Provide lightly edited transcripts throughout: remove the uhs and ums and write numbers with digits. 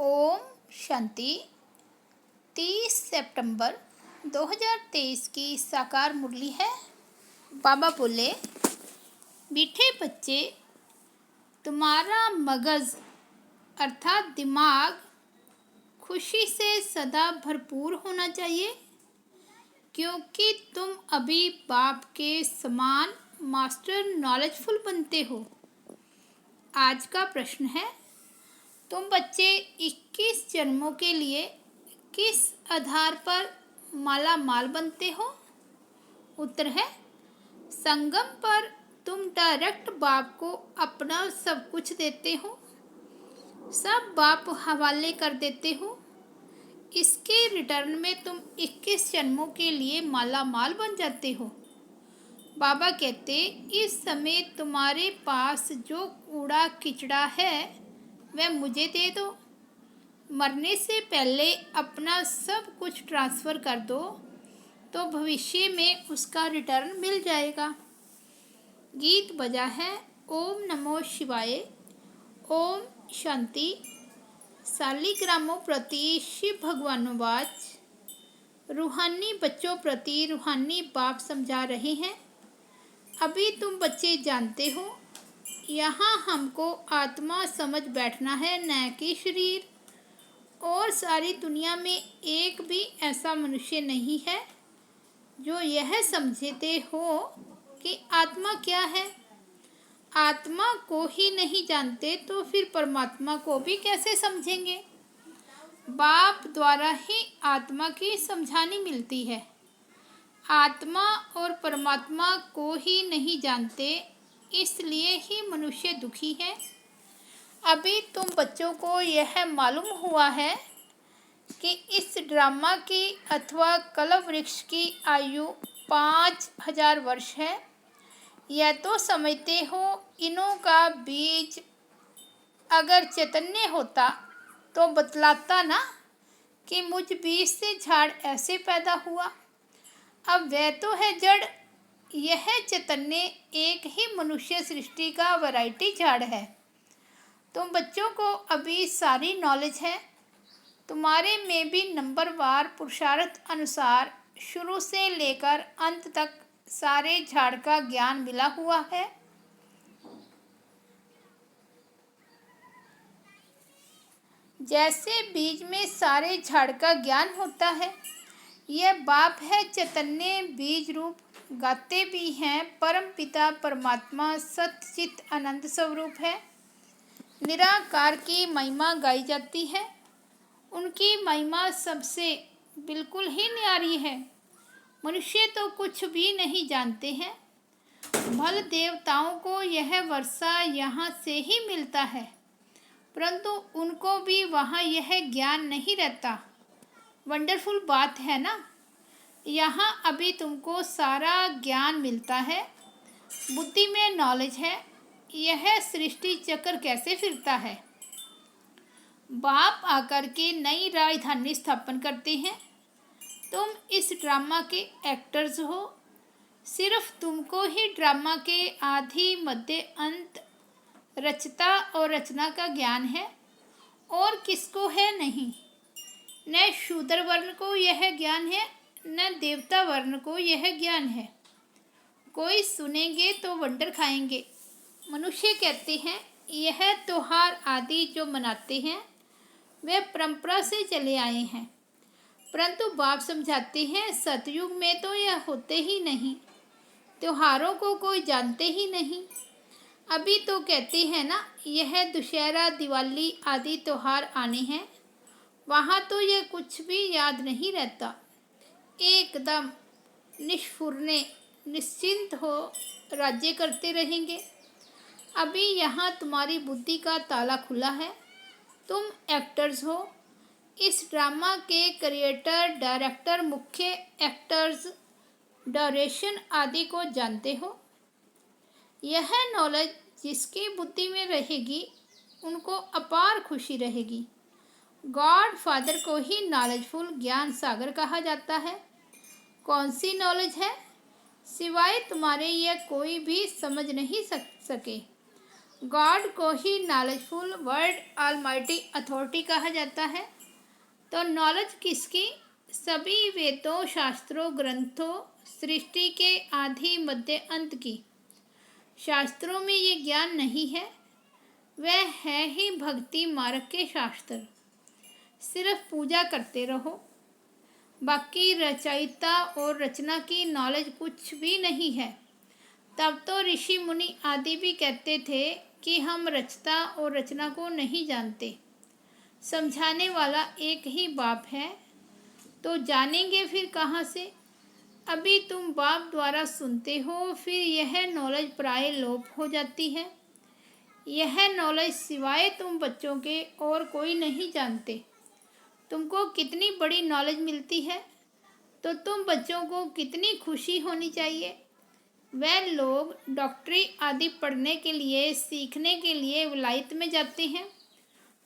ओम शांति। 30 सितंबर 2023 की साकार मुरली है। बाबा बोले, मीठे बच्चे, तुम्हारा मगज अर्थात दिमाग खुशी से सदा भरपूर होना चाहिए, क्योंकि तुम अभी बाप के समान मास्टर नॉलेजफुल बनते हो। आज का प्रश्न है, तुम बच्चे 21 जन्मों के लिए किस आधार पर माला माल बनते हो? उत्तर है, संगम पर तुम डायरेक्ट बाप को अपना सब कुछ देते हो, सब बाप हवाले कर देते हो। इसके रिटर्न में तुम 21 जन्मों के लिए माला माल बन जाते हो। बाबा कहते, इस समय तुम्हारे पास जो कूड़ा किचड़ा है वह मुझे दे दो। मरने से पहले अपना सब कुछ ट्रांसफ़र कर दो तो भविष्य में उसका रिटर्न मिल जाएगा। गीत बजा है ओम नमो शिवाय। ओम शांति। सालिग्रामों प्रति शिव भगवानोवाच। रूहानी बच्चों प्रति रूहानी बाप समझा रहे हैं। अभी तुम बच्चे जानते हो, यहाँ हमको आत्मा समझ बैठना है, न कि शरीर। और सारी दुनिया में एक भी ऐसा मनुष्य नहीं है जो यह समझते हो कि आत्मा क्या है। आत्मा को ही नहीं जानते तो फिर परमात्मा को भी कैसे समझेंगे। बाप द्वारा ही आत्मा की समझानी मिलती है। आत्मा और परमात्मा को ही नहीं जानते, इसलिए ही मनुष्य दुखी है। अभी तुम बच्चों को यह मालूम हुआ है कि इस ड्रामा की अथवा कल्प वृक्ष की आयु 5000 वर्ष है। यह तो समझते हो, इनों का बीज अगर चैतन्य होता तो बतलाता ना कि मुझ बीज से झाड़ ऐसे पैदा हुआ। अब वह तो है जड़, यह चैतन्य एक ही मनुष्य सृष्टि का वैरायटी झाड़ है। तुम बच्चों को अभी सारी नॉलेज है। तुम्हारे में भी नंबरवार पुरुषार्थ अनुसार शुरू से लेकर अंत तक सारे झाड़ का ज्ञान मिला हुआ है। जैसे बीज में सारे झाड़ का ज्ञान होता है, यह बाप है चैतन्य बीज रूप। गाते भी हैं, परम पिता परमात्मा सच्चित आनंद स्वरूप है। निराकार की महिमा गाई जाती है। उनकी महिमा सबसे बिल्कुल ही न्यारी है। मनुष्य तो कुछ भी नहीं जानते हैं। भल देवताओं को यह वर्षा यहाँ से ही मिलता है, परंतु उनको भी वहाँ यह ज्ञान नहीं रहता। वंडरफुल बात है ना। यहाँ अभी तुमको सारा ज्ञान मिलता है। बुद्धि में नॉलेज है, यह सृष्टि चक्र कैसे फिरता है। बाप आकर के नई राजधानी स्थापन करते हैं। तुम इस ड्रामा के एक्टर्स हो। सिर्फ तुमको ही ड्रामा के आदि मध्य अंत रचता और रचना का ज्ञान है, और किसको है नहीं। न शूद्र वर्ण को यह ज्ञान है, न देवता वर्ण को यह ज्ञान है। कोई सुनेंगे तो वंडर खाएंगे। मनुष्य कहते हैं यह त्योहार आदि जो मनाते हैं वे परंपरा से चले आए हैं, परंतु बाप समझाते हैं सतयुग में तो यह होते ही नहीं। त्योहारों को कोई जानते ही नहीं। अभी तो कहते हैं ना, यह दुशहरा दिवाली आदि त्योहार आने हैं, वहाँ तो यह कुछ भी याद नहीं रहता। एकदम निष्फुरने निश्चिंत हो राज्य करते रहेंगे। अभी यहाँ तुम्हारी बुद्धि का ताला खुला है। तुम एक्टर्स हो। इस ड्रामा के क्रिएटर, डायरेक्टर, मुख्य एक्टर्स, डायरेक्शन आदि को जानते हो। यह नॉलेज जिसकी बुद्धि में रहेगी उनको अपार खुशी रहेगी। गॉड फादर को ही नॉलेजफुल ज्ञान सागर कहा जाता है। कौन सी नॉलेज है? सिवाय तुम्हारे यह कोई भी समझ नहीं सके। गॉड को ही नॉलेजफुल वर्ड ऑलमाइटी अथॉरिटी कहा जाता है। तो नॉलेज किसकी? सभी वेदों, शास्त्रों, ग्रंथों, सृष्टि के आदि मध्य अंत की। शास्त्रों में ये ज्ञान नहीं है, वह है ही भक्ति मार्ग के शास्त्र। सिर्फ पूजा करते रहो, बाकी रचयिता और रचना की नॉलेज कुछ भी नहीं है। तब तो ऋषि मुनि आदि भी कहते थे कि हम रचता और रचना को नहीं जानते। समझाने वाला एक ही बाप है, तो जानेंगे फिर कहाँ से? अभी तुम बाप द्वारा सुनते हो, फिर यह नॉलेज प्राय लोप हो जाती है। यह नॉलेज सिवाय तुम बच्चों के और कोई नहीं जानते। तुमको कितनी बड़ी नॉलेज मिलती है, तो तुम बच्चों को कितनी खुशी होनी चाहिए। वह लोग डॉक्टरी आदि पढ़ने के लिए, सीखने के लिए विलायत में जाते हैं।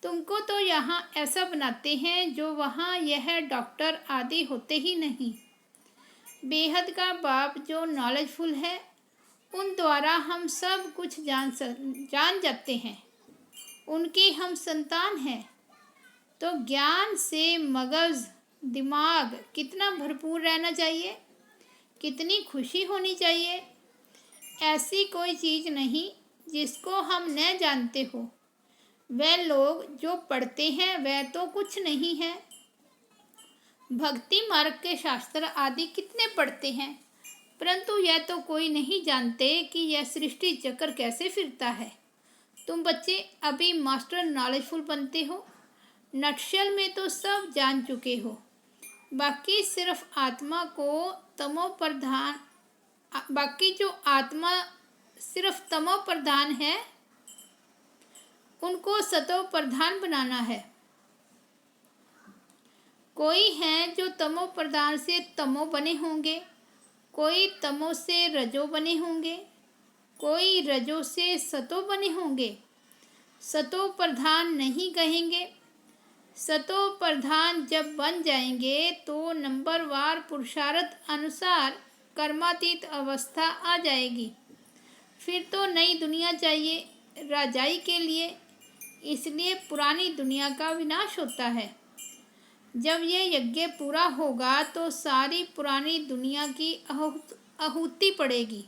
तुमको तो यहाँ ऐसा बनाते हैं जो वहाँ यह डॉक्टर आदि होते ही नहीं। बेहद का बाप जो नॉलेजफुल है, उन द्वारा हम सब कुछ जान जाते हैं। उनकी हम संतान हैं। तो ज्ञान से मगज, दिमाग कितना भरपूर रहना चाहिए, कितनी खुशी होनी चाहिए। ऐसी कोई चीज़ नहीं जिसको हम न जानते हो। वह लोग जो पढ़ते हैं वह तो कुछ नहीं है। भक्ति मार्ग के शास्त्र आदि कितने पढ़ते हैं, परंतु यह तो कोई नहीं जानते कि यह सृष्टि चक्र कैसे फिरता है। तुम बच्चे अभी मास्टर नॉलेजफुल बनते हो। नटशल में तो सब जान चुके हो। बाकी सिर्फ आत्मा को तमो प्रधान, बाकी जो आत्मा सिर्फ तमो प्रधान है, उनको सतो प्रधान बनाना है। कोई हैं जो तमो प्रधान से तमो बने होंगे, कोई तमो से रजो बने होंगे, कोई रजो से सतो बने होंगे। सतो प्रधान नहीं कहेंगे। सतो प्रधान जब बन जाएंगे तो नंबरवार पुरुषार्थ अनुसार कर्मातीत अवस्था आ जाएगी। फिर तो नई दुनिया चाहिए राजाई के लिए। इसलिए पुरानी दुनिया का विनाश होता है। जब ये यज्ञ पूरा होगा तो सारी पुरानी दुनिया की आहुति पड़ेगी।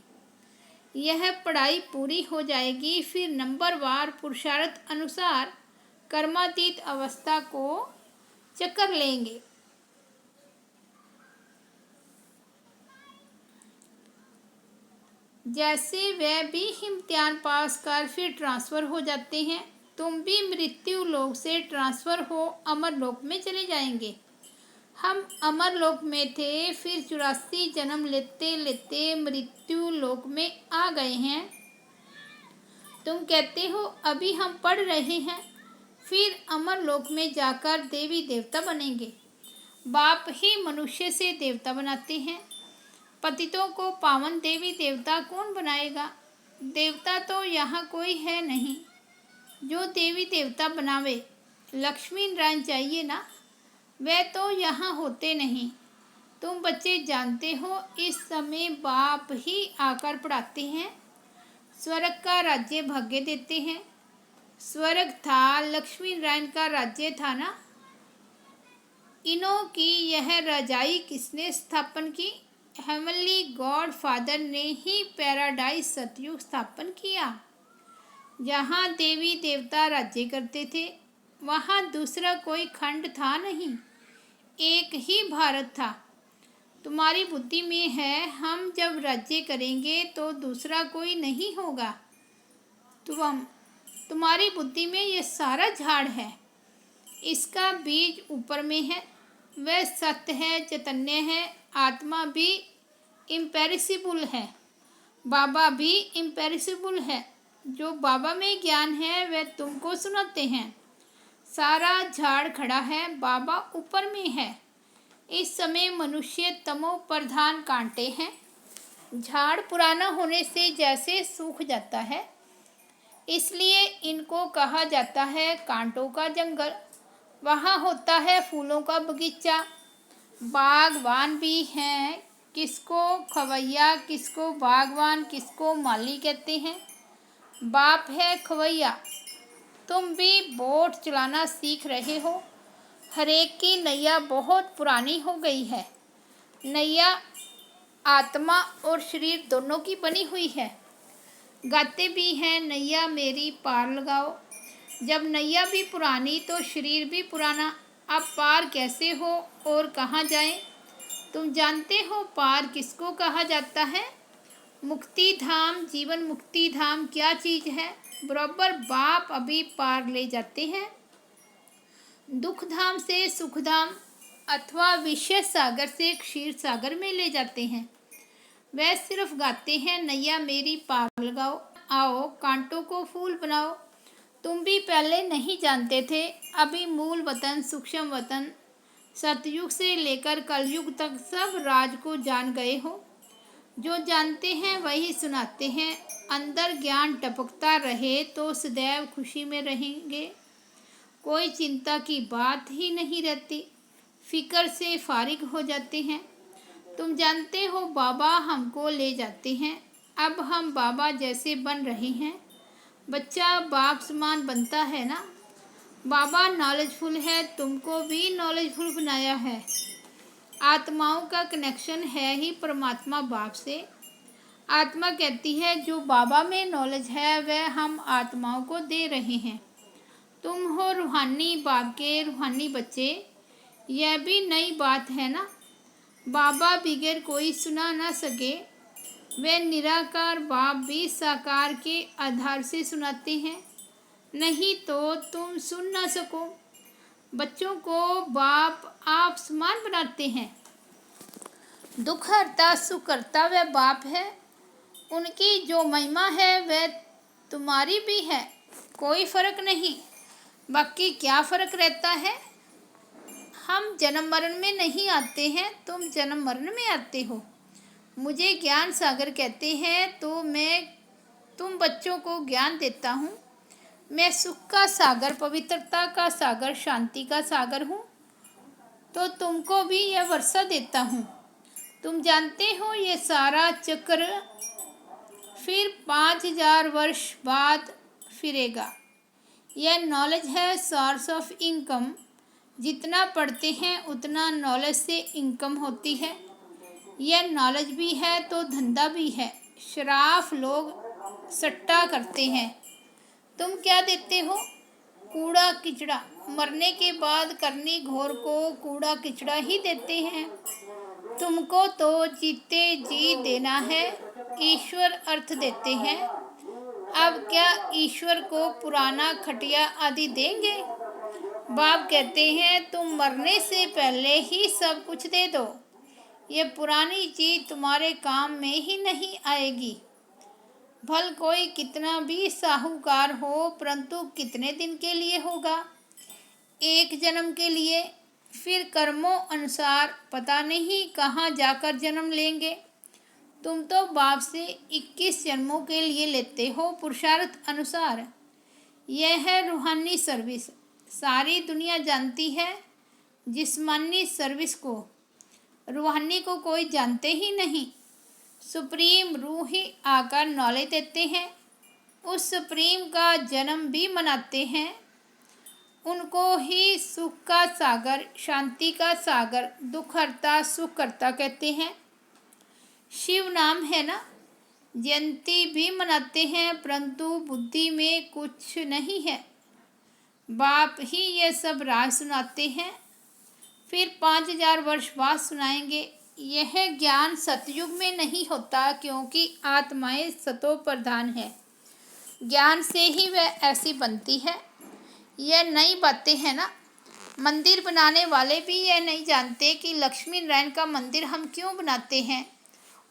यह पढ़ाई पूरी हो जाएगी। फिर नंबरवार पुरुषार्थ अनुसार कर्मातीत अवस्था को चक्कर लेंगे। जैसे वह भी इम्तिहान पास कर फिर ट्रांसफ़र हो जाते हैं, तुम भी मृत्यु लोक से ट्रांसफ़र हो अमर लोक में चले जाएंगे। हम अमर लोक में थे, फिर 84 जन्म लेते लेते मृत्यु लोक में आ गए हैं। तुम कहते हो अभी हम पढ़ रहे हैं, फिर अमर लोक में जाकर देवी देवता बनेंगे। बाप ही मनुष्य से देवता बनाते हैं। पतितों को पावन देवी देवता कौन बनाएगा? देवता तो यहाँ कोई है नहीं जो देवी देवता बनावे। लक्ष्मी नारायण चाहिए ना, वह तो यहाँ होते नहीं। तुम बच्चे जानते हो, इस समय बाप ही आकर पढ़ाते हैं, स्वर्ग का राज्य भाग्य देते हैं। स्वर्ग था, लक्ष्मी नारायण का राज्य था ना। इनों की यह रजाई किसने स्थापन की? हेवनली गॉड फादर ने ही पैराडाइज सतयुग स्थापन किया। जहाँ देवी देवता राज्य करते थे, वहाँ दूसरा कोई खंड था नहीं, एक ही भारत था। तुम्हारी बुद्धि में है हम जब राज्य करेंगे तो दूसरा कोई नहीं होगा। तुम्हारी बुद्धि में ये सारा झाड़ है, इसका बीज ऊपर में है। वह सत्य है, चैतन्य है। आत्मा भी इम्पेरिसिबल है, बाबा भी इम्पेरिसिबल है। जो बाबा में ज्ञान है वह तुमको सुनाते हैं। सारा झाड़ खड़ा है, बाबा ऊपर में है। इस समय मनुष्य तमो प्रधान कांटे हैं। झाड़ पुराना होने से जैसे सूख जाता है, इसलिए इनको कहा जाता है कांटों का जंगल। वहाँ होता है फूलों का बगीचा। बागवान भी हैं, किसको खवैया, किसको बागवान, किसको माली कहते हैं। बाप है खवैया, तुम भी बोट चलाना सीख रहे हो। हरेक की नैया बहुत पुरानी हो गई है। नैया आत्मा और शरीर दोनों की बनी हुई है। गाते भी हैं नैया मेरी पार लगाओ। जब नैया भी पुरानी तो शरीर भी पुराना, अब पार कैसे हो और कहाँ जाएं? तुम जानते हो पार किसको कहा जाता है? मुक्ति धाम, जीवन मुक्ति धाम क्या चीज़ है? बराबर बाप अभी पार ले जाते हैं। दुख धाम से सुख धाम अथवा विषय सागर से क्षीर सागर में ले जाते हैं। वह सिर्फ गाते हैं नैया मेरी पार लगाओ, आओ कांटों को फूल बनाओ। तुम भी पहले नहीं जानते थे, अभी मूल वतन सूक्ष्म वतन सतयुग से लेकर कलयुग तक सब राज को जान गए हो। जो जानते हैं वही सुनाते हैं। अंदर ज्ञान टपकता रहे तो सदैव खुशी में रहेंगे। कोई चिंता की बात ही नहीं रहती, फिक्र से फारिग हो जाते हैं। तुम जानते हो बाबा हमको ले जाते हैं, अब हम बाबा जैसे बन रहे हैं। बच्चा बाप समान बनता है ना। बाबा नॉलेजफुल है, तुमको भी नॉलेजफुल बनाया है। आत्माओं का कनेक्शन है ही परमात्मा बाप से। आत्मा कहती है जो बाबा में नॉलेज है वह हम आत्माओं को दे रहे हैं। तुम हो रूहानी बाप के रूहानी बच्चे, यह भी नई बात है ना। बाबा बगैर कोई सुना ना सके, वे निराकार बाप भी साकार के आधार से सुनाते हैं, नहीं तो तुम सुन ना सको। बच्चों को बाप आप समान बनाते हैं। दुख हरता सुख करता वह बाप है। उनकी जो महिमा है वह तुम्हारी भी है। कोई फर्क नहीं। बाकी क्या फर्क रहता है? हम जन्म मरण में नहीं आते हैं, तुम जन्म मरण में आते हो। मुझे ज्ञान सागर कहते हैं तो मैं तुम बच्चों को ज्ञान देता हूँ। मैं सुख का सागर, पवित्रता का सागर, शांति का सागर हूँ, तो तुमको भी यह वर्षा देता हूँ। तुम जानते हो ये सारा चक्र फिर 5000 वर्ष बाद फिरेगा। यह नॉलेज है सोर्स ऑफ इनकम। जितना पढ़ते हैं उतना नॉलेज से इनकम होती है। यह नॉलेज भी है तो धंधा भी है। शराफ लोग सट्टा करते हैं। तुम क्या देते हो? कूड़ा किचड़ा। मरने के बाद करनी घोर को कूड़ा किचड़ा ही देते हैं। तुमको तो जीते जी देना है। ईश्वर अर्थ देते हैं। अब क्या ईश्वर को पुराना खटिया आदि देंगे? बाप कहते हैं तुम मरने से पहले ही सब कुछ दे दो। ये पुरानी चीज़ तुम्हारे काम में ही नहीं आएगी। भल कोई कितना भी साहूकार हो, परंतु कितने दिन के लिए होगा? एक जन्म के लिए। फिर कर्मों अनुसार पता नहीं कहाँ जाकर जन्म लेंगे। तुम तो बाप से 21 जन्मों के लिए लेते हो पुरुषार्थ अनुसार। यह है रूहानी सर्विस। सारी दुनिया जानती है जिस्मानी सर्विस को, रूहानी को कोई जानते ही नहीं। सुप्रीम रूह ही आकर नॉलेज देते हैं। उस सुप्रीम का जन्म भी मनाते हैं। उनको ही सुख का सागर, शांति का सागर, दुख हरता सुख करता कहते हैं। शिव नाम है ना। जयंती भी मनाते हैं, परंतु बुद्धि में कुछ नहीं है। बाप ही ये सब राज सुनाते हैं, फिर 5000 वर्ष बाद सुनाएंगे। यह ज्ञान सतयुग में नहीं होता, क्योंकि आत्माएं सतो प्रधान है। ज्ञान से ही वह ऐसी बनती है। यह नई बातें हैं ना। मंदिर बनाने वाले भी यह नहीं जानते कि लक्ष्मी नारायण का मंदिर हम क्यों बनाते हैं।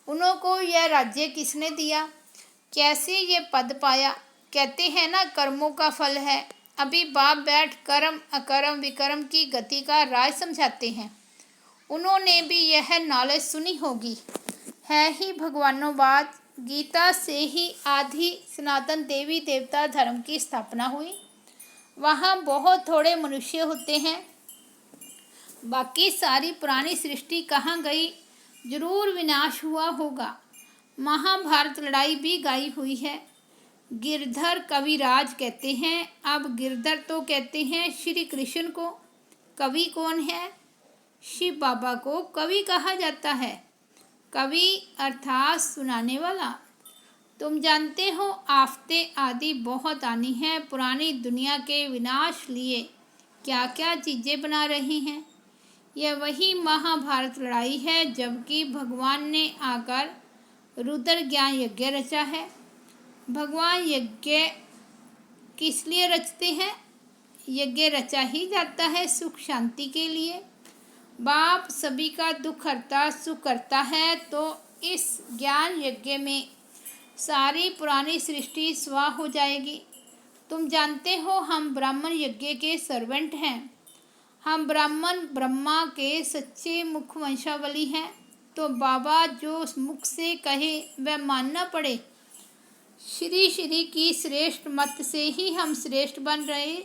उनको यह राज्य किसने दिया, कैसे ये पद पाया। कहते हैं ना कर्मों का फल है। अभी बाप बैठ कर्म अकर्म विकर्म की गति का राज समझाते हैं। उन्होंने भी यह नॉलेज सुनी होगी। है ही भगवानोवाद। गीता से ही आदि सनातन देवी देवता धर्म की स्थापना हुई। वहाँ बहुत थोड़े मनुष्य होते हैं। बाकी सारी पुरानी सृष्टि कहाँ गई? जरूर विनाश हुआ होगा। महाभारत लड़ाई भी गाई हुई है। गिरधर कविराज कहते हैं। अब गिरधर तो कहते हैं श्री कृष्ण को। कवि कौन है? शिव बाबा को कवि कहा जाता है। कवि अर्थात सुनाने वाला। तुम जानते हो आफतें आदि बहुत आनी हैं। पुरानी दुनिया के विनाश लिए क्या क्या चीज़ें बना रही हैं। यह वही महाभारत लड़ाई है, जबकि भगवान ने आकर रुद्र ज्ञान यज्ञ रचा है। भगवान यज्ञ किस लिए रचते हैं? यज्ञ रचा ही जाता है सुख शांति के लिए। बाप सभी का दुख हरता सुख करता है, तो इस ज्ञान यज्ञ में सारी पुरानी सृष्टि स्वाह हो जाएगी। तुम जानते हो हम ब्राह्मण यज्ञ के सर्वेंट हैं। हम ब्राह्मण ब्रह्मा के सच्चे मुख वंशावली हैं, तो बाबा जो मुख से कहे वह मानना पड़े। श्री श्री की श्रेष्ठ मत से ही हम श्रेष्ठ बन रहे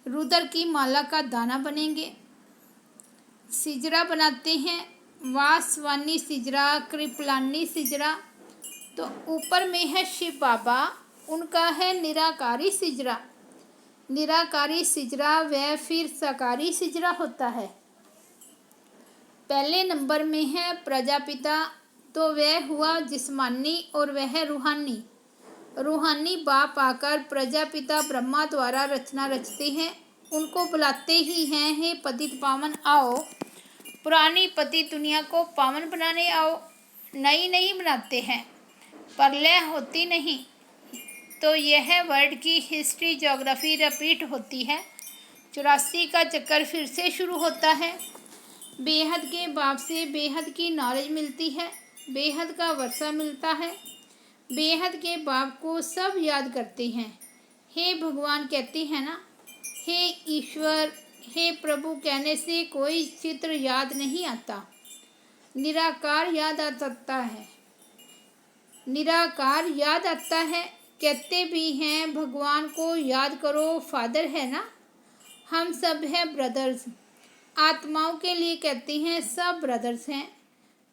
रुद्र की माला का दाना बनेंगे। सिजरा बनाते हैं, वासवानी सिजरा, कृपलानी सिजरा। तो ऊपर में है शिव बाबा, उनका है निराकारी सिजरा। निराकारी सिजरा वह फिर साकारी सिजरा होता है। पहले नंबर में है प्रजापिता, तो वह हुआ जिस्मानी और वह रूहानी। रूहानी बाप आकर प्रजापिता ब्रह्मा द्वारा रचना रचते हैं। उनको बुलाते ही हैं, हे पतित पावन आओ, पुरानी पति दुनिया को पावन बनाने आओ। नई नहीं बनाते हैं, प्रलय होती नहीं, तो यह वर्ल्ड की हिस्ट्री ज्योग्राफी रिपीट होती है। 84 का चक्कर फिर से शुरू होता है। बेहद के बाप से बेहद की नॉलेज मिलती है, बेहद का वर्षा मिलता है। बेहद के बाप को सब याद करते हैं। हे भगवान कहते हैं ना, हे ईश्वर, हे प्रभु कहने से कोई चित्र याद नहीं आता, निराकार याद आ सकता है। निराकार याद आता है। कहते भी हैं भगवान को याद करो, फादर है ना। हम सब हैं ब्रदर्स। आत्माओं के लिए कहते हैं सब ब्रदर्स हैं।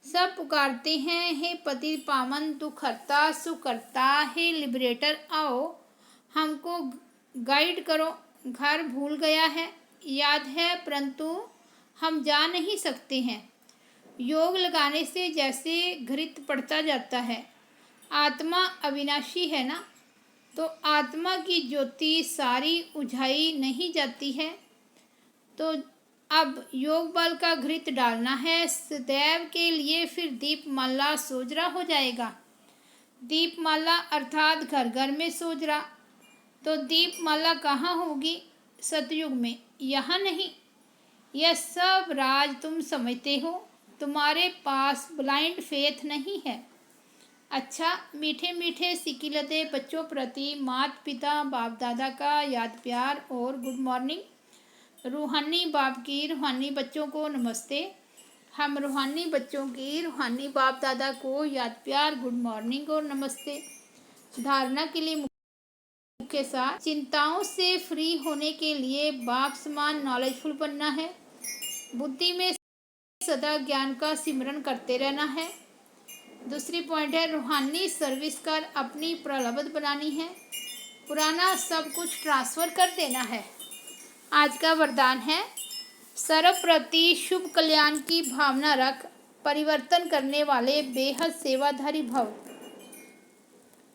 सब पुकारते हैं, हे पति पावन दुख हरता सुख करता, हे लिबरेटर आओ हमको गाइड करो। घर भूल गया है, याद है परंतु हम जा नहीं सकते हैं। योग लगाने से जैसे घृत पड़ता जाता है। आत्मा अविनाशी है ना, तो आत्मा की ज्योति सारी उझाई नहीं जाती है। तो अब योग बल का घृत डालना है सदैव के लिए, फिर दीपमाला सोजरा हो जाएगा। दीपमाला अर्थात घर घर में सोजरा। तो दीपमाला कहाँ होगी? सतयुग में, यहाँ नहीं। यह सब राज तुम समझते हो, तुम्हारे पास ब्लाइंड फेथ नहीं है। अच्छा, मीठे मीठे सिकिलते बच्चों प्रति माता पिता बाप दादा का याद प्यार और गुड मॉर्निंग। रूहानी बाप की रूहानी बच्चों को नमस्ते। हम रूहानी बच्चों की रूहानी बाप दादा को याद प्यार गुड मॉर्निंग और नमस्ते। धारणा के लिए मुख्य सार, चिंताओं से फ्री होने के लिए बाप समान नॉलेजफुल बनना है। बुद्धि में सदा ज्ञान का सिमरन करते रहना है। दूसरी पॉइंट है रूहानी सर्विस कर अपनी प्रलब्ध बनानी है। पुराना सब कुछ ट्रांसफ़र कर देना है। आज का वरदान है सर्व प्रति शुभ कल्याण की भावना रख, परिवर्तन करने वाले बेहद सेवाधारी भव।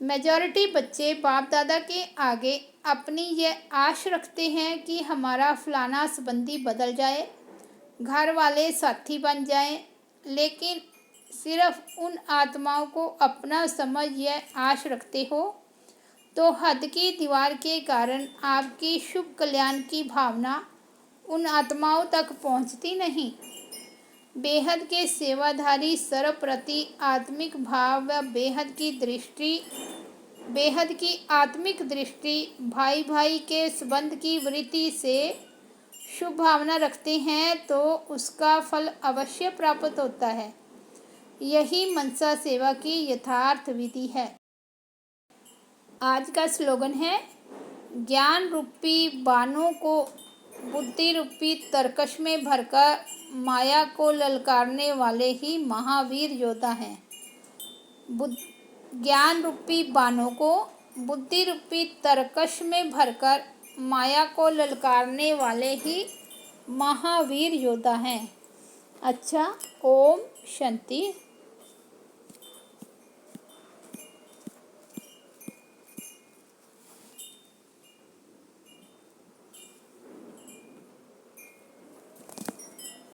मेजॉरिटी बच्चे बाप दादा के आगे अपनी यह आश रखते हैं कि हमारा फलाना संबंधी बदल जाए, घर वाले साथी बन जाएं, लेकिन सिर्फ उन आत्माओं को अपना समझ यह आश रखते हो, तो हद की दीवार के कारण आपकी शुभ कल्याण की भावना उन आत्माओं तक पहुंचती नहीं। बेहद के सेवाधारी सर्व प्रति आत्मिक भाव व बेहद की आत्मिक दृष्टि भाई भाई के संबंध की वृत्ति से शुभ भावना रखते हैं, तो उसका फल अवश्य प्राप्त होता है। यही मनसा सेवा की यथार्थ विधि है। आज का स्लोगन है, ज्ञान रूपी बाणों को बुद्धि रूपी तरकश में भरकर माया को ललकारने वाले ही महावीर योद्धा हैं। ज्ञान रूपी बाणों को बुद्धि रूपी तरकश में भरकर माया को ललकारने वाले ही महावीर योद्धा हैं। अच्छा, ओम शांति।